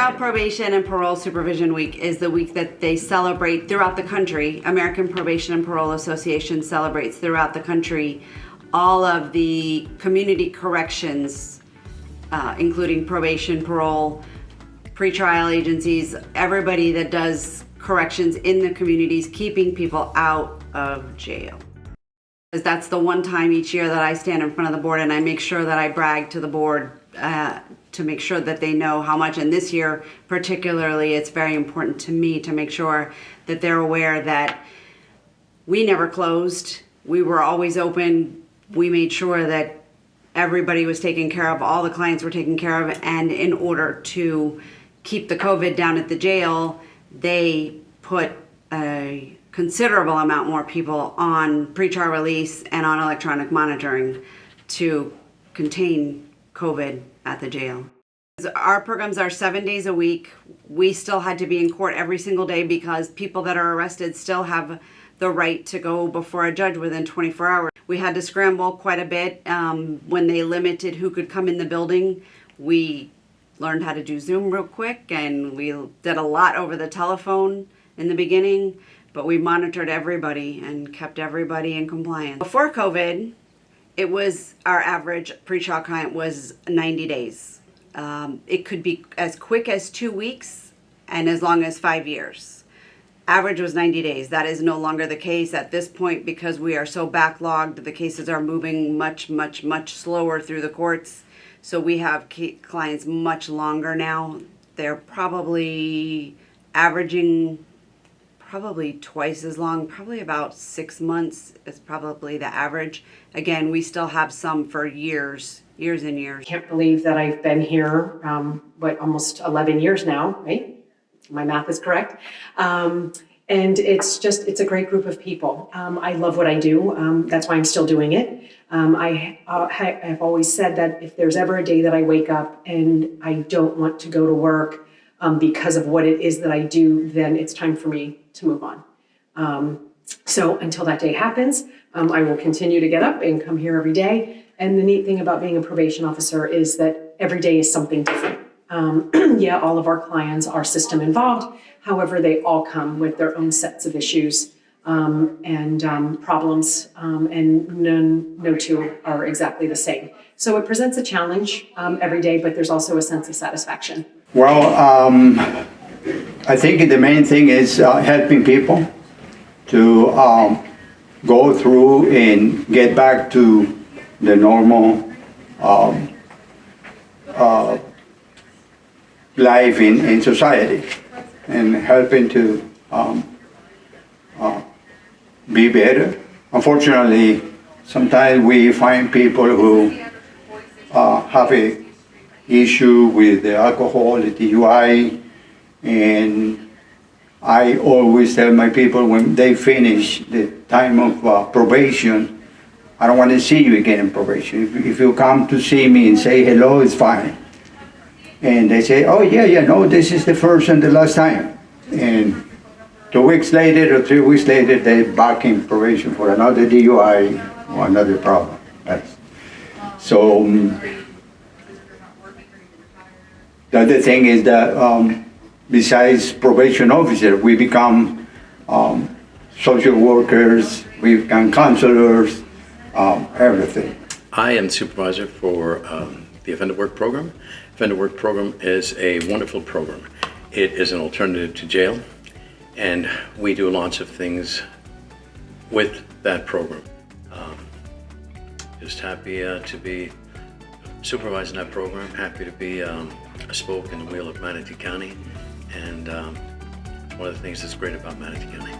Pretrial, Probation and Parole Supervision Week is the week that they celebrate throughout the country. American Probation and Parole Association celebrates throughout the country all of the community corrections, including probation, parole, pretrial agencies, everybody that does corrections in the communities, keeping people out of jail. That's the one time each year that I stand in front of the board and I make sure that I brag to the board to make sure that they know how much. And this year particularly, it's very important to me to make sure that they're aware that we never closed. We were always open. We made sure that everybody was taken care of, all the clients were taken care of, and in order to keep the COVID down at the jail, they put a considerable amount more people on pretrial release and on electronic monitoring to contain COVID at the jail. Our programs are 7 days a week. We still had to be in court every single day because people that are arrested still have the right to go before a judge within 24 hours. We had to scramble quite a bit when they limited who could come in the building. We learned how to do Zoom real quick, and we did a lot over the telephone in the beginning, but we monitored everybody and kept everybody in compliance. Before COVID, it was our average pretrial client was 90 days. It could be as quick as 2 weeks and as long as 5 years. Average was 90 days. That is no longer the case at this point because we are so backlogged. The cases are moving much slower through the courts. So we have clients much longer now. They're probably averaging twice as long, probably about 6 months is probably the average. Again, we still have some for years and years. I can't believe that I've been here, almost 11 years now, right? My math is correct. And it's a great group of people. I love what I do. That's why I'm still doing it. I've always said that if there's ever a day that I wake up and I don't want to go to work because of what it is that I do, then it's time for me to move on. So until that day happens, I will continue to get up and come here every day. And the neat thing about being a probation officer is that every day is something different. Yeah, all of our clients are system involved. However, they all come with their own sets of issues and problems, and no two are exactly the same. So it presents a challenge every day, but there's also a sense of satisfaction. Well, I think the main thing is helping people to go through and get back to the normal life in society, and helping to be better. Unfortunately, sometimes we find people who have a issue with the alcohol, the DUI, and I always tell my people when they finish the time of probation, I don't want to see you again in probation. If you come to see me and say hello, it's fine. And they say, oh yeah, no, this is the first and the last time. And 2 weeks later or 3 weeks later, they're back in probation for another DUI or another problem. So the other thing is that besides probation officer, we become social workers, we become counselors, everything. I am supervisor for the Offender Work Program. Offender Work Program is a wonderful program. It is an alternative to jail, and we do lots of things with that program. Just happy to be supervising that program, happy to be a spoke in the wheel of Manatee County, and it's one of the things that's great about Manatee County.